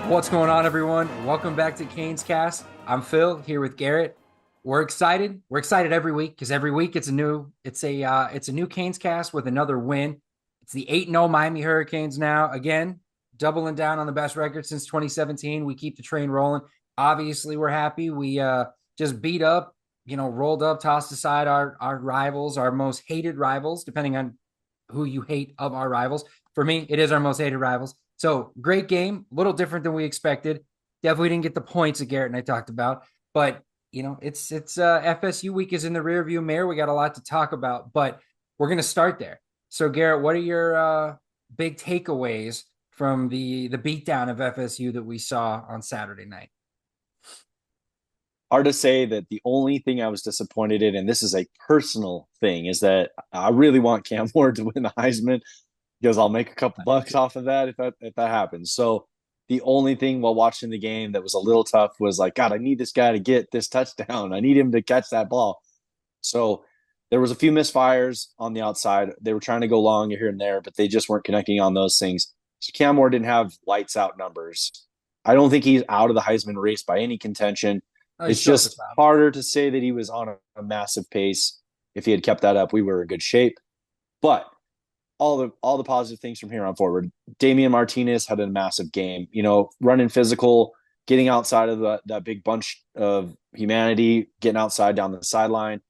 What's going on, everyone? Welcome back to CanesCast. I'm Phil here with Garrett. We're excited. We're excited every week because every week it's a new CanesCast with another win. It's the 8-0 Miami Hurricanes now. Again, doubling down on the best record since 2017. We keep the train rolling. Obviously, we're happy. We just beat up, rolled up, tossed aside our rivals, our most hated rivals, depending on who you hate of our rivals. For me, it is our most hated rivals. So great game, a little different than we expected. Definitely didn't get the points that Garrett and I talked about, but it's FSU week is in the rearview mirror. We got a lot to talk about, but we're gonna start there. So Garrett, what are your big takeaways from the beatdown of FSU that we saw on Saturday night? Hard to say that the only thing I was disappointed in, and this is a personal thing, is that I really want Cam Ward to win the Heisman because I'll make a couple bucks off of that if that happens. So the only thing while watching the game that was a little tough was like, God, I need this guy to get this touchdown. I need him to catch that ball. So there was a few misfires on the outside. They were trying to go long here and there, but they just weren't connecting on those things. So Cam Ward didn't have lights out numbers. I don't think he's out of the Heisman race by any contention. Oh, he's It's still at the just top. harder to say that he was on a massive pace. If he had kept that up, we were in good shape. But all the positive things from here on forward. Damian Martinez had a massive game. Running physical, getting outside of that big bunch of humanity, getting outside down the sideline.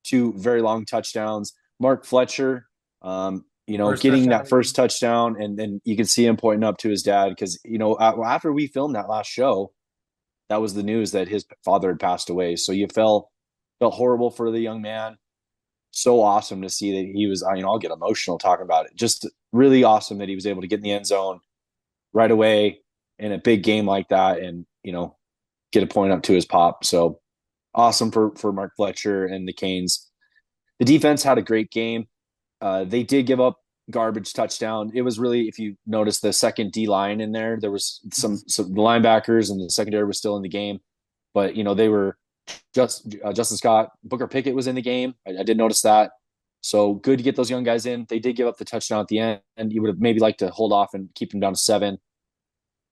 Two very long touchdowns. Mark Fletcher, First getting touchdown of that the game. first touchdown, and then you can see him pointing up to his dad because after we filmed that last show, that was the news that his father had passed away. So you felt horrible for the young man. So awesome to see that he was. I'll get emotional talking about it. Just really awesome that he was able to get in the end zone right away in a big game like that, and get a point up to his pop. So awesome for Mark Fletcher and the Canes. The defense had a great game. They did give up garbage touchdown. It was really, if you notice the second D line in there was some linebackers and the secondary was still in the game, but they were Justin Scott, Booker Pickett was in the game. I did notice that. So good to get those young guys in. They did give up the touchdown at the end, and you would have maybe liked to hold off and keep them down to 7.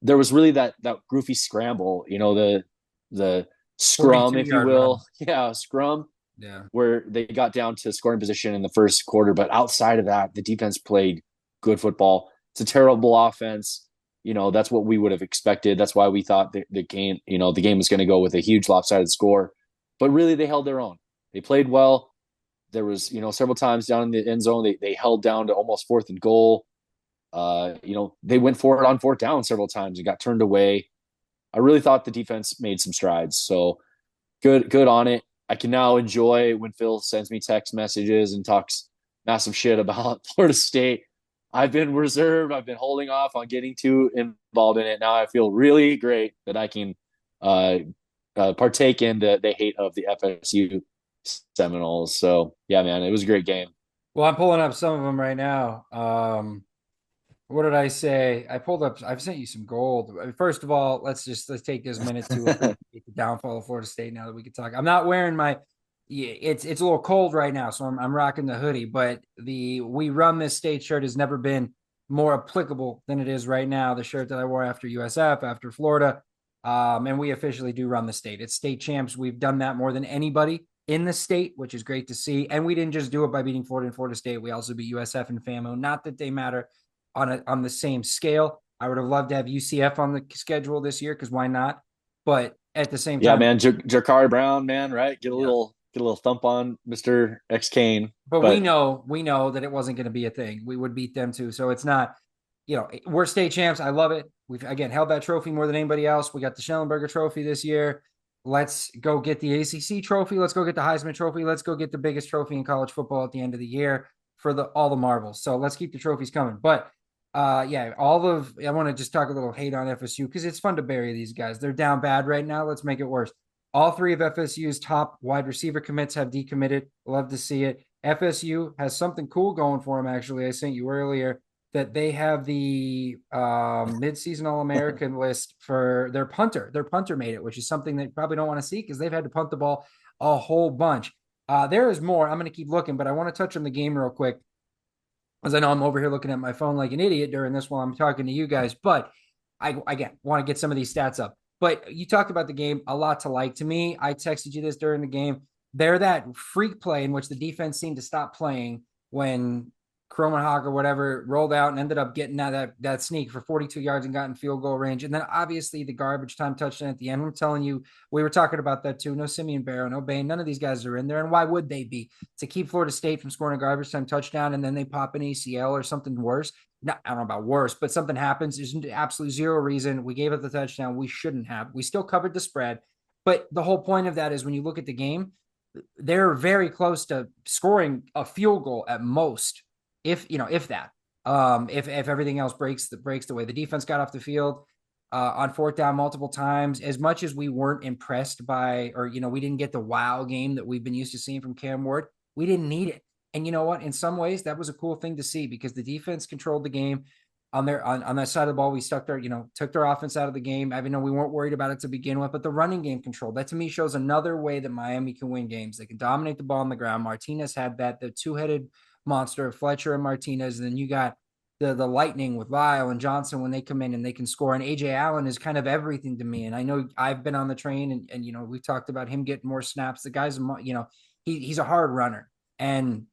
There was really that goofy scramble, the scrum, if you 42-yard will. run. Yeah, scrum Yeah. where they got down to scoring position in the first quarter. But outside of that, the defense played good football. It's a terrible offense. That's what we would have expected. That's why we thought the game was going to go with a huge lopsided score. But really, they held their own. They played well. There was, several times down in the end zone, they held down to almost 4th and goal. They went for it on 4th down several times and got turned away. I really thought the defense made some strides. So good on it. I can now enjoy when Phil sends me text messages and talks massive shit about Florida State. I've been reserved. I've been holding off on getting too involved in it. Now I feel really great that I can partake in the hate of the FSU Seminoles. So yeah, man, it was a great game. Well, I'm pulling up some of them right now. What did I say? I've sent you some gold. First of all, let's take this minute to appreciate the downfall of Florida State now that we can talk. I'm not wearing my yeah, it's a little cold right now, so I'm rocking the hoodie, but the We Run This State shirt has never been more applicable than it is right now. The shirt that I wore after USF, after Florida. And we officially do run the state. It's state champs. We've done that more than anybody in the state, which is great to see. And we didn't just do it by beating Florida and Florida State. We also beat USF and FAMU. Not that they matter on the same scale. I would have loved to have UCF on the schedule this year because why not? But at the same Yeah, time, man, Jakari Brown, man, right? Get a yeah. little thump on Mr. X Kane, But we but know that it wasn't going to be a thing. We would beat them too. So it's not, we're state champs. I love it. We've again held that trophy more than anybody else. We got the Schellenberger Trophy this year. Let's go get the ACC trophy. Let's go get the Heisman Trophy. Let's go get the biggest trophy in college football at the end of the year for all the marbles. So let's keep the trophies coming. But yeah, I want to just talk a little hate on FSU because it's fun to bury these guys. They're down bad right now. Let's make it worse. All 3 of FSU's top wide receiver commits have decommitted. Love to see it. FSU has something cool going for them, actually. I sent you earlier that they have the midseason All-American list for their punter. Their punter made it, which is something they probably don't want to see because they've had to punt the ball a whole bunch. There is more. I'm going to keep looking, but I want to touch on the game real quick because I know I'm over here looking at my phone like an idiot during this while I'm talking to you guys. But I again want to get some of these stats up. But you talked about the game, a lot to like. To me, I texted you this during the game. They're that freak play in which the defense seemed to stop playing when Kromenhag or whatever rolled out and ended up getting that sneak for 42 yards and got in field goal range. And then obviously the garbage time touchdown at the end. I'm telling you, we were talking about that too. No Simeon Barrow, no Bain. None of these guys are in there. And why would they be? To keep Florida State from scoring a garbage time touchdown and then they pop an ACL or something worse. Not, I don't know about worse, but something happens. There's absolutely zero reason. We gave up the touchdown. We shouldn't have. We still covered the spread. But the whole point of that is when you look at the game, they're very close to scoring a field goal at most, if that. If everything else breaks the way the defense got off the field on fourth down multiple times, as much as we weren't impressed by, or we didn't get the wow game that we've been used to seeing from Cam Ward, we didn't need it. And you know what? In some ways, that was a cool thing to see because the defense controlled the game on that side of the ball. We took their offense out of the game. I mean, we weren't worried about it to begin with, but the running game controlled. That to me shows another way that Miami can win games. They can dominate the ball on the ground. Martinez had that, the two-headed monster of Fletcher and Martinez. And then you got the Lightning with Lyle and Johnson when they come in and they can score. And AJ Allen is kind of everything to me. And I know I've been on the train and we've talked about him getting more snaps. The guy's, he's a hard runner. And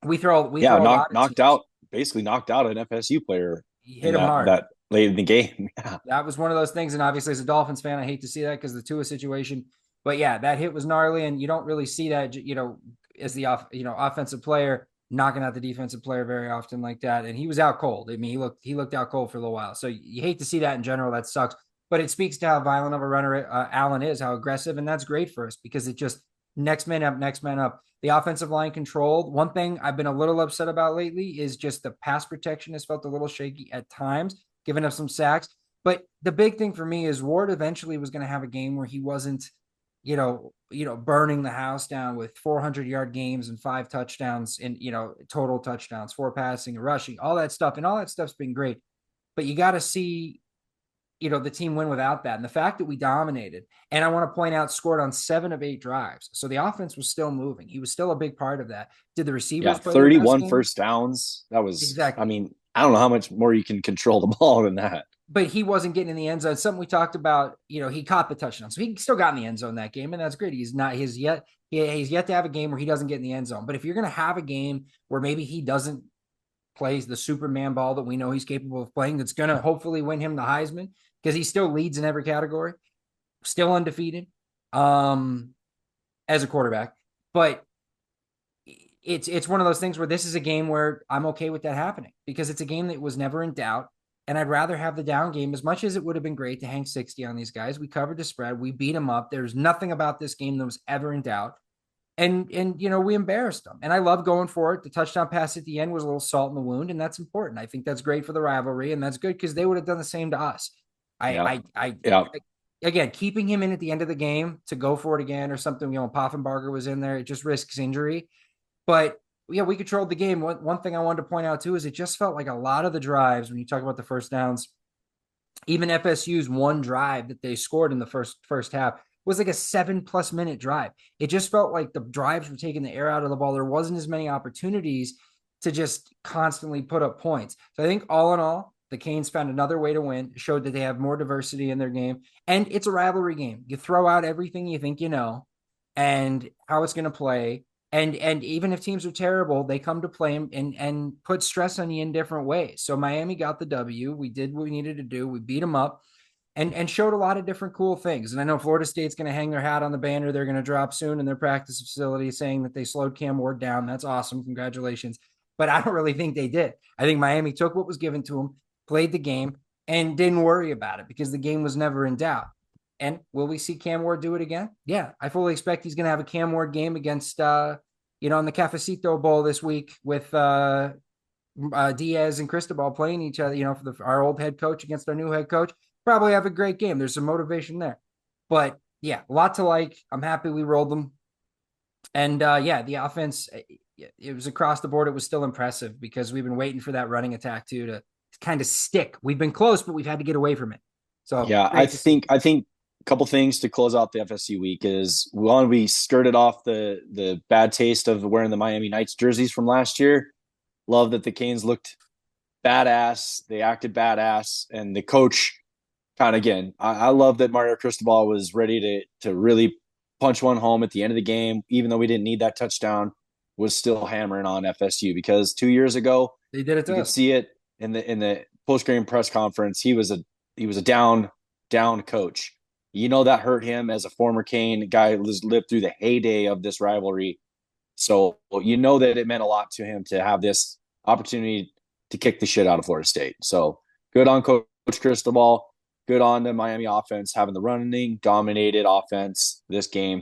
we throw a lot of knocked teams. out, basically knocked out an FSU player He in hit him hard. that late in the game. Yeah. That was one of those things. And obviously, as a Dolphins fan, I hate to see that because the Tua situation. But yeah, that hit was gnarly, and you don't really see that, as the offensive player knocking out the defensive player very often like that. And he was out cold. I mean, he looked out cold for a little while. So you hate to see that in general. That sucks. But it speaks to how violent of a runner Allen is, how aggressive, and that's great for us because it just next man up, next man up. The offensive line controlled. One thing I've been a little upset about lately is just the pass protection has felt a little shaky at times, giving up some sacks. But the big thing for me is Ward eventually was going to have a game where he wasn't, burning the house down with 400-yard games and 5 touchdowns and, total touchdowns, 4 passing and rushing, all that stuff. And all that stuff's been great. But you got to see, the team win without that. And the fact that we dominated, and I want to point out, scored on 7 of 8 drives. So the offense was still moving. He was still a big part of that. Did the receivers play their best 31 game? first downs. That was, I Exactly. mean, I don't know how much more you can control the ball than that. But he wasn't getting in the end zone. Something we talked about, he caught the touchdown. So he still got in the end zone that game, and that's great. He's yet to have a game where he doesn't get in the end zone. But if you're going to have a game where maybe he doesn't play the Superman ball that we know he's capable of playing, that's going to hopefully win him the Heisman, because he still leads in every category, still undefeated as a quarterback. But it's one of those things where this is a game where I'm okay with that happening because it's a game that was never in doubt. And I'd rather have the down game. As much as it would have been great to hang 60 on these guys, we covered the spread. We beat them up. There's nothing about this game that was ever in doubt. And we embarrassed them. And I love going for it. The touchdown pass at the end was a little salt in the wound, and that's important. I think that's great for the rivalry, and that's good because they would have done the same to us. Again, keeping him in at the end of the game to go for it again or something, Poffenbarger was in there. It just risks injury. But yeah, we controlled the game. One thing I wanted to point out too is it just felt like a lot of the drives when you talk about the first downs, even FSU's one drive that they scored in the first half was like a 7+ minute drive. It just felt like the drives were taking the air out of the ball. There wasn't as many opportunities to just constantly put up points. So I think all in all, the Canes found another way to win, showed that they have more diversity in their game. And it's a rivalry game. You throw out everything you think you know and how it's going to play. And even if teams are terrible, they come to play and put stress on you in different ways. So Miami got the W. We did what we needed to do. We beat them up and showed a lot of different cool things. And I know Florida State's going to hang their hat on the banner they're going to drop soon in their practice facility saying that they slowed Cam Ward down. That's awesome. Congratulations. But I don't really think they did. I think Miami took what was given to them, played the game, and didn't worry about it because the game was never in doubt. And will we see Cam Ward do it again? Yeah, I fully expect he's going to have a Cam Ward game against, in the Cafecito Bowl this week with Diaz and Cristobal playing each other, for our old head coach against our new head coach. Probably have a great game. There's some motivation there. But yeah, a lot to like. I'm happy we rolled them. And the offense, it was across the board. It was still impressive because we've been waiting for that running attack too to kind of stick. We've been close, but we've had to get away from it. So yeah, I think a couple things to close out the FSU week is one, we skirted off the bad taste of wearing the Miami Knights jerseys from last year. Love that the Canes looked badass. They acted badass, and the coach kind of again, I love that Mario Cristobal was ready to really punch one home at the end of the game, even though we didn't need that touchdown, was still hammering on FSU because 2 years ago They did it you to could us. see it in the post game press conference. He was a down coach. You know that hurt him as a former Cane guy who's lived through the heyday of this rivalry. So you know that it meant a lot to him to have this opportunity to kick the shit out of Florida State. So good on Coach Cristobal. Good on the Miami offense having the running dominated offense this game.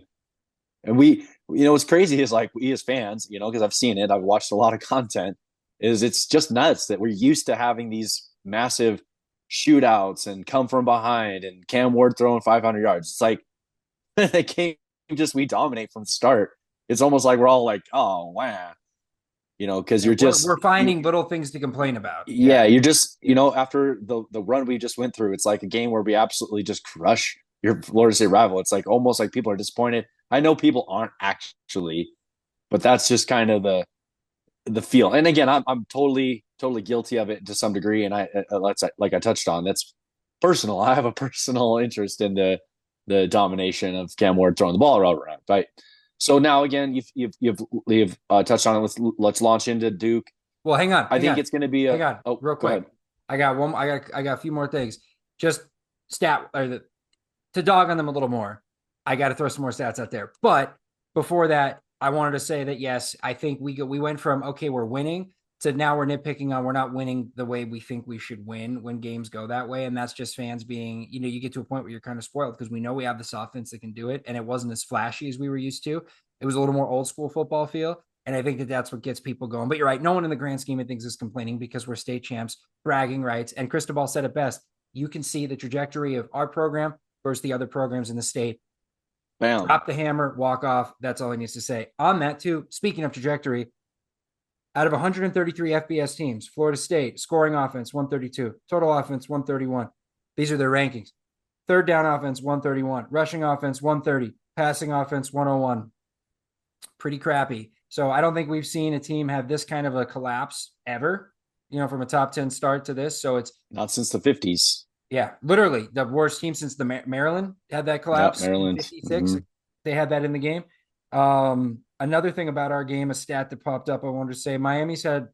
And what's crazy is like we as fans, because I've seen it, I've watched a lot of content, is it's just nuts that we're used to having these massive shootouts and come from behind and Cam Ward throwing 500 yards. It's like they can't just we dominate from the start. It's almost like we're all like, oh wow, because Yeah, you're we're just finding little things to complain about. Yeah. yeah, you're just after the run we just went through, it's like a game where we absolutely just crush your Florida State rival. It's like almost like people are disappointed. I know people aren't actually, but that's just kind of the feel. And again, I'm totally guilty of it to some degree. And that's like I touched on. That's personal. I have a personal interest in the domination of Cam Ward throwing the ball around. Right. So now again, you've touched on it. Let's launch into Duke. Well, hang on, I think it's going to be hang a. on, Oh, real go quick. ahead. I got a few more things. Just to dog on them a little more. I got to throw some more stats out there. But before that, I wanted to say that yes, I think we went from okay, we're winning to now we're nitpicking on we're not winning the way we think we should win when games go that way, and that's just fans being you get to a point where you're kind of spoiled because we know we have this offense that can do it, and it wasn't as flashy as we were used to. It was a little more old school football feel. And I think that that's what gets people going. But you're right. No one in the grand scheme of things is complaining because we're state champs, bragging rights. And Cristobal said it best. You can see the trajectory of our program versus the other programs in the state. Bam. Drop the hammer, walk off. That's all he needs to say. On that, too, speaking of trajectory, out of 133 FBS teams, Florida State scoring offense 132, total offense 131. These are their rankings. Third down offense 131, rushing offense 130, passing offense 101. Pretty crappy. So I don't think we've seen a team have this kind of a collapse ever, from a top 10 start to this. So it's Not since the 50s. yeah, literally the worst team since the Maryland had that Yep, collapse in Maryland. 56. They had that in the game. Another thing about our game, a stat that popped up, I wanted to say Miami's had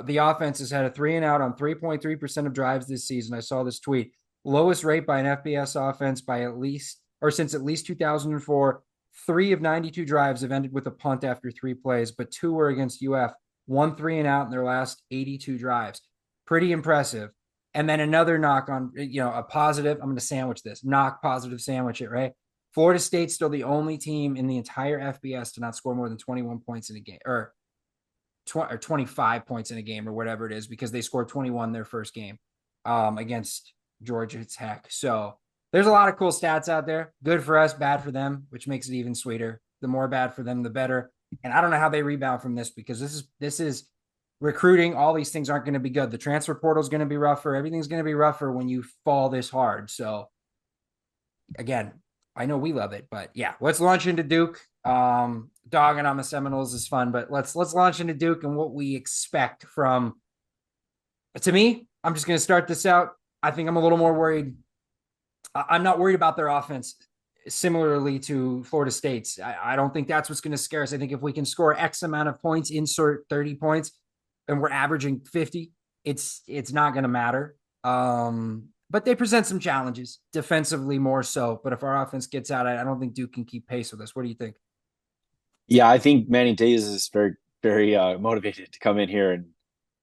the offense has had a 3-and-out on 3.3% of drives this season. I saw this tweet. Lowest rate by an FBS offense by at least or since at least 2004. 3 of 92 drives have ended with a punt after 3 plays, but 2 were against UF. 1 3-and-out in their last 82 drives. Pretty impressive. And then another knock on, a positive. I'm going to sandwich this. Knock, positive, sandwich it, right? Florida State's still the only team in the entire FBS to not score more than 21 points in a game, or 25 points in a game, or whatever it is, because they scored 21 their first game against Georgia Tech. So there's a lot of cool stats out there. Good for us, bad for them, which makes it even sweeter. The more bad for them, the better. And I don't know how they rebound from this because this is recruiting. All these things aren't going to be good. The transfer portal is going to be rougher. Everything's going to be rougher when you fall this hard. So again, I know we love it, but yeah, let's launch into Duke. Dogging on the Seminoles is fun, but let's launch into Duke and what we expect from. To me, I'm just going to start this out. I think I'm a little more worried. I'm not worried about their offense similarly to Florida State's. I don't think that's what's going to scare us. I think if we can score X amount of points, insert 30 points, and we're averaging 50, it's not going to matter. But they present some challenges defensively more so. But if our offense gets out, I don't think Duke can keep pace with us. What do you think? Yeah, I think Manny Days is very, very motivated to come in here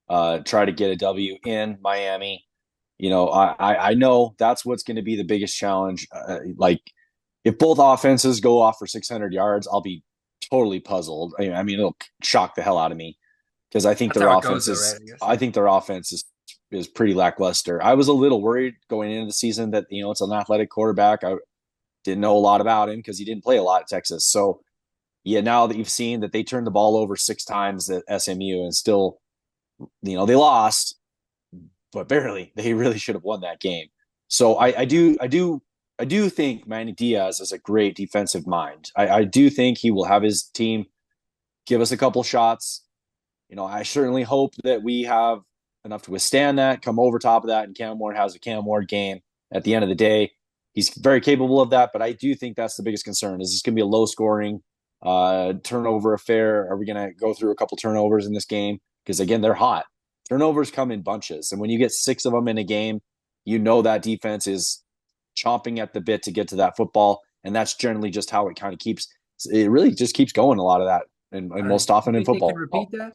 and try to get a W in Miami. I know that's what's going to be the biggest challenge. Like, if both offenses go off for 600 yards, I'll be totally puzzled. I mean, it'll shock the hell out of me because I think That's their how it goes, offense though, is. right? I guess. I think their offense is pretty lackluster. I was a little worried going into the season that it's an athletic quarterback. I didn't know a lot about him because he didn't play a lot at Texas. So yeah, now that you've seen that they turned the ball over 6 times at SMU and still, they lost, but barely. They really should have won that game. So I do think Manny Diaz is a great defensive mind. I do think he will have his team give us a couple shots. I certainly hope that we have enough to withstand that, come over top of that, and Cam Ward has a Cam Ward game. at the end of the day, he's very capable of that. But I do think that's the biggest concern. Is this going to be a low scoring turnover affair? Are we going to go through a couple turnovers in this game? Because again, they're hot. Turnovers come in bunches, and when you get 6 of them in a game, you know that defense is chomping at the bit to get to that football, and that's generally just how it kind of keeps. It really just keeps going a lot of that, and I don't know. most You often in think they can football. repeat that?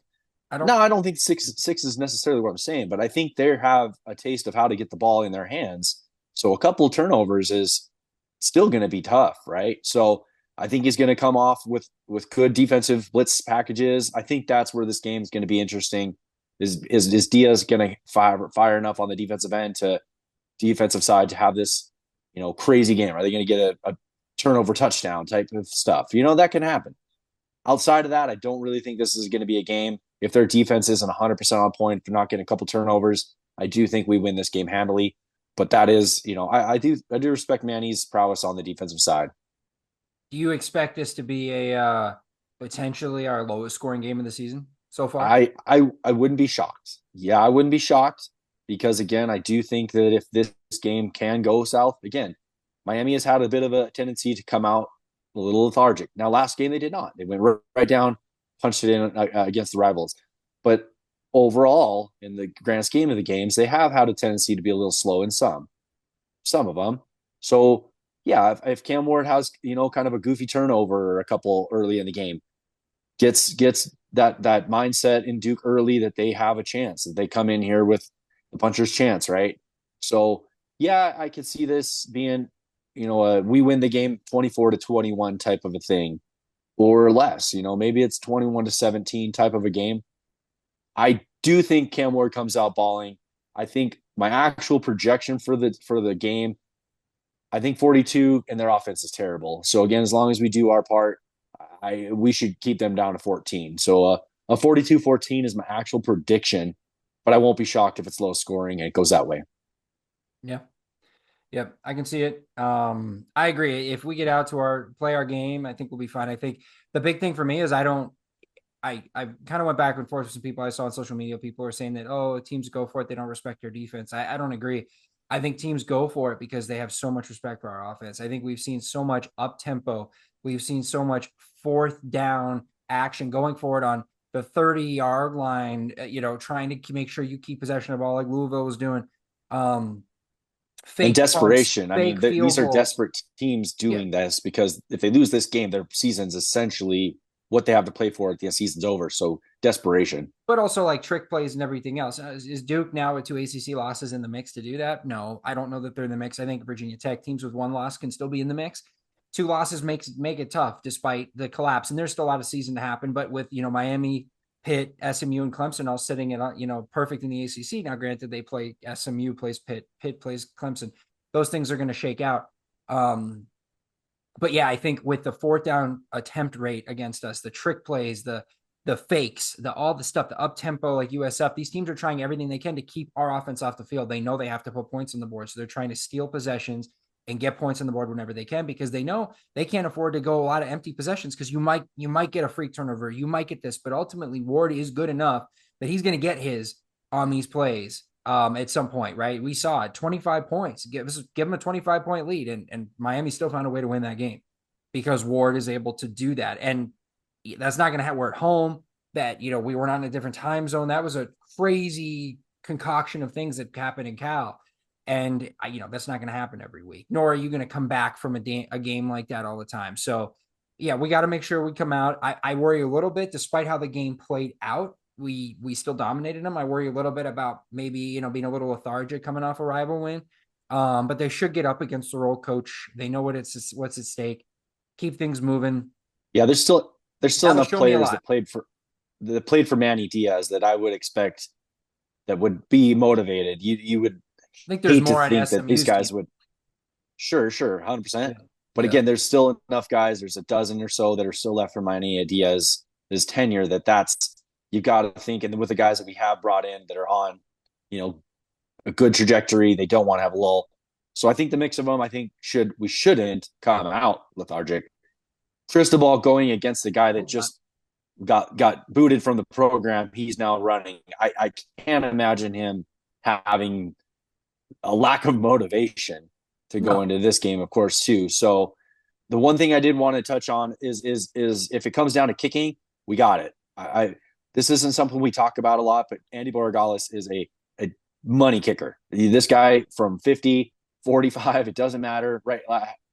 I No, don't. I don't think six is necessarily what I'm saying, but I think they have a taste of how to get the ball in their hands. So a couple of turnovers is still going to be tough, right? So I think he's going to come off with good defensive blitz packages. I think that's where this game is going to be interesting. Is Diaz going to fire enough on the defensive end to defensive side to have this crazy game? Are they going to get a turnover touchdown type of stuff? That can happen. Outside of that, I don't really think this is going to be a game. If their defense isn't 100% on point, if they're not getting a couple turnovers, I do think we win this game handily. But that is, I do respect Manny's prowess on the defensive side. Do you expect this to be a potentially our lowest scoring game of the season so far? I wouldn't be shocked. Yeah, I wouldn't be shocked because again, I do think that if this game can go south, again, Miami has had a bit of a tendency to come out a little lethargic. Now, last game they did not. They went right down, punched it in against the rivals. But overall, in the grand scheme of the games, they have had a tendency to be a little slow in some of them. So yeah, if Cam Ward has kind of a goofy turnover or a couple early in the game, gets that mindset in Duke early that they have a chance, that they come in here with the puncher's chance, right? So yeah, I could see this being we win the game 24-21 type of a thing or less. Maybe it's 21-17 type of a game. I do think Cam Ward comes out balling. I think my actual projection for the game, I think 42, and their offense is terrible. So again, as long as we do our part, we should keep them down to 14. So a 42-14 is my actual prediction, but I won't be shocked if it's low scoring and it goes that way. Yeah. Yep, I can see it. I agree. If we get out to play our game, I think we'll be fine. I think the big thing for me is I kind of went back and forth with some people I saw on social media. People are saying that, oh, teams go for it. They don't respect their defense. I don't agree. I think teams go for it because they have so much respect for our offense. I think we've seen so much up tempo. We've seen so much fourth down action going forward on the 30-yard line, trying to make sure you keep possession of the ball like Louisville was doing. And Fake punts, desperation. I mean, fake field these are goals. desperate teams Yeah. doing this because if they lose this game, their season's essentially what they have to play for at the season's over. So desperation. But also like trick plays and everything else. Is Duke now with 2 ACC losses in the mix to do that? No, I don't know that they're in the mix. I think Virginia Tech teams with 1 loss can still be in the mix. 2 losses make it tough despite the collapse. And there's still a lot of season to happen. But with Miami, Pitt, SMU, and Clemson all sitting in perfect in the ACC. Now, granted, they play SMU plays Pitt, Pitt plays Clemson. Those things are going to shake out. But yeah, I think with the fourth down attempt rate against us, the trick plays, the fakes, all the stuff, the up tempo like USF, these teams are trying everything they can to keep our offense off the field. They know they have to put points on the board, so they're trying to steal possessions and get points on the board whenever they can because they know they can't afford to go a lot of empty possessions because you might get a freak turnover, you might get this, but ultimately Ward is good enough that he's going to get his on these plays at some point, right? We saw it, 25 points. Give them a 25-point lead, and Miami still found a way to win that game because Ward is able to do that. And that's not going to have, we're at home, that, we were not in a different time zone. That was a crazy concoction of things that happened in Cal. And, that's not going to happen every week, nor are you going to come back from a game like that all the time. So, yeah, we got to make sure we come out. I worry a little bit, despite how the game played out. We still dominated them. I worry a little bit about maybe, being a little lethargic coming off a rival win. But they should get up against the role coach. They know what's at stake. Keep things moving. Yeah, there's still That'll enough show me a players lot. that played for Manny Diaz that I would expect that would be motivated. You would I think there's hate to more on think that these SMU's guys team. would. Sure, 100%. Yeah. But Yeah. again, there's still enough guys. There's a dozen or so that are still left for Manny Diaz his tenure. That's you got to think, and with the guys that we have brought in that are on, you know, a good trajectory, they don't want to have a lull. So I think the mix of them, I think we shouldn't come out lethargic. Cristobal going against the guy that just got booted from the program. He's now running. I can't imagine him having a lack of motivation to go into this game, of course, too. So the one thing I did want to touch on is if it comes down to kicking, we got it. I this isn't something we talk about a lot, but Andy Borregales is a money kicker. This guy from 50, 45, it doesn't matter. Right,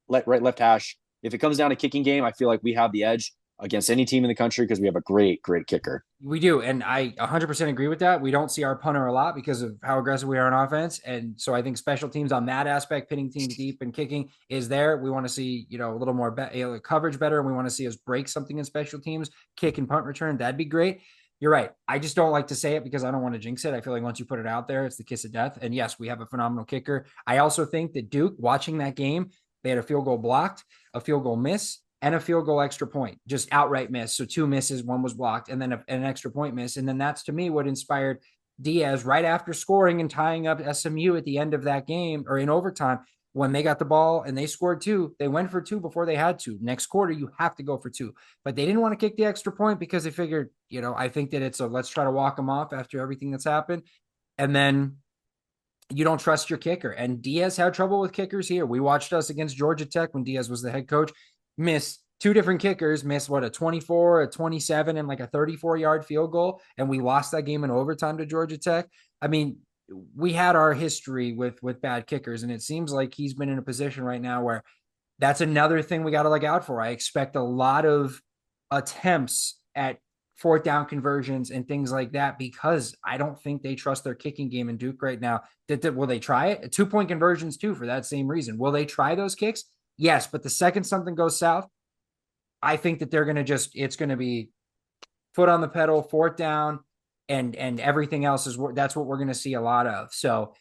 left hash. If it comes down to kicking game, I feel like we have the edge against any team in the country because we have a great kicker. We do. And I 100% agree with that. We don't see our punter a lot because of how aggressive we are on offense. And so I think special teams on that aspect, pitting teams deep and kicking is there. We want to see, a little more coverage better. And we want to see us break something in special teams, kick and punt return. That'd be great. You're right. I just don't like to say it because I don't want to jinx it. I feel like once you put it out there, it's the kiss of death. And yes, we have a phenomenal kicker. I also think that Duke, watching that game, they had a field goal blocked, a field goal miss, and a field goal extra point, just outright miss. So 2 misses, 1 was blocked, and then an extra point miss. And then that's to me what inspired Diaz right after scoring and tying up SMU at the end of that game or in overtime. When they got the ball and they scored 2, they went for 2 before they had to. Next quarter, you have to go for 2. But they didn't want to kick the extra point because they figured, I think that it's let's try to walk them off after everything that's happened. And then you don't trust your kicker. And Diaz had trouble with kickers here. We watched us against Georgia Tech when Diaz was the head coach. Missed 2 different kickers, missed a 24, a 27, and like a 34-yard field goal. And we lost that game in overtime to Georgia Tech. I mean, we had our history with bad kickers, and it seems like he's been in a position right now where that's another thing we got to look out for. I expect a lot of attempts at 4th down conversions and things like that because I don't think they trust their kicking game in Duke right now. Will they try it? 2-point conversions too for that same reason. Will they try those kicks? Yes, but the second something goes south, I think that they're going to it's going to be foot on the pedal, 4th down, and everything else that's what we're going to see a lot of. So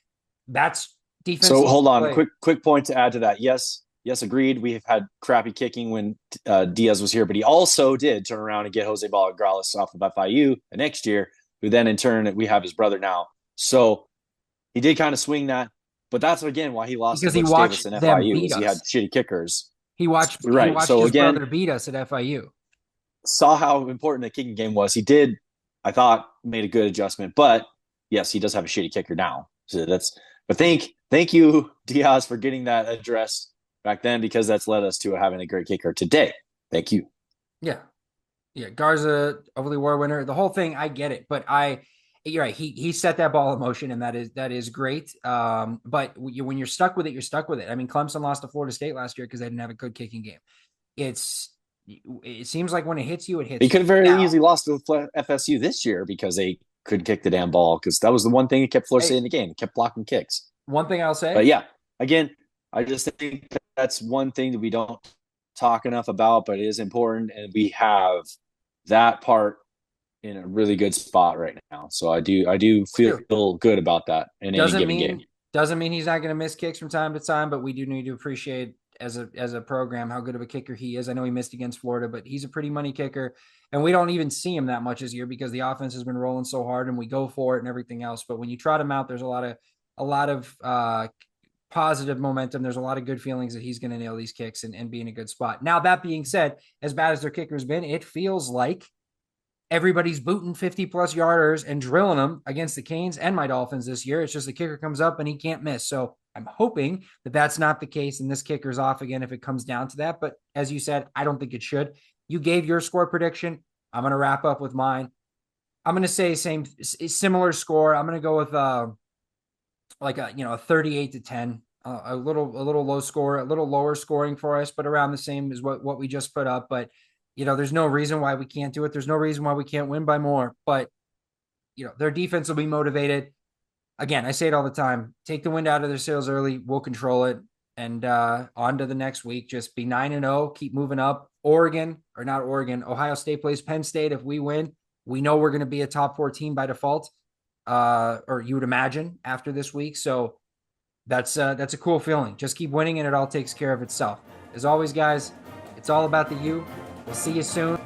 that's defense. So hold on, quick point to add to that. Yes, agreed. We have had crappy kicking when Diaz was here, but he also did turn around and get Jose Borregales off of FIU the next year, who then in turn we have his brother now. So he did kind of swing that. But that's, again, why he lost because to Butch Davis in FIU is he had shitty kickers. He watched his brother beat us at FIU. Saw how important the kicking game was. He did, I thought, made a good adjustment. But, yes, he does have a shitty kicker now. So but thank you, Diaz, for getting that addressed back then because that's led us to having a great kicker today. Thank you. Yeah. Garza, overly war winner. The whole thing, I get it. But you're right. He set that ball in motion, and that is great. But when you're stuck with it, you're stuck with it. I mean, Clemson lost to Florida State last year because they didn't have a good kicking game. It seems like when it hits you, it hits. They could have very easily lost to FSU this year because they couldn't kick the damn ball because that was the one thing that kept Florida State in the game. It kept blocking kicks. One thing I'll say. But yeah, again, I just think that's one thing that we don't talk enough about, but it is important, and we have that part in a really good spot right now. So I do feel good about that in any given game. Doesn't mean he's not going to miss kicks from time to time, but we do need to appreciate as a program how good of a kicker he is. I know he missed against Florida, but he's a pretty money kicker, and we don't even see him that much this year because the offense has been rolling so hard and we go for it and everything else. But when you trot him out, there's a lot of positive momentum. There's a lot of good feelings that he's going to nail these kicks and be in a good spot. Now, that being said, as bad as their kicker's been, it feels like everybody's booting 50-plus yarders and drilling them against the Canes and my Dolphins this year. It's just the kicker comes up and he can't miss. So I'm hoping that that's not the case and this kicker's off again if it comes down to that. But as you said, I don't think it should. You gave your score prediction. I'm going to wrap up with mine. I'm going to say similar score. I'm going to go with a 38-10, a little low score, a little lower scoring for us, but around the same as what we just put up. But there's no reason why we can't do it. There's no reason why we can't win by more, but their defense will be motivated. Again, I say it all the time, take the wind out of their sails early. We'll control it. And on to the next week, just be 9-0, keep moving up. Ohio State plays Penn State. If we win, we know we're going to be a top 4 team by default. Or you would imagine after this week. So that's a cool feeling. Just keep winning and it all takes care of itself. As always, guys, it's all about the U. We'll see you soon.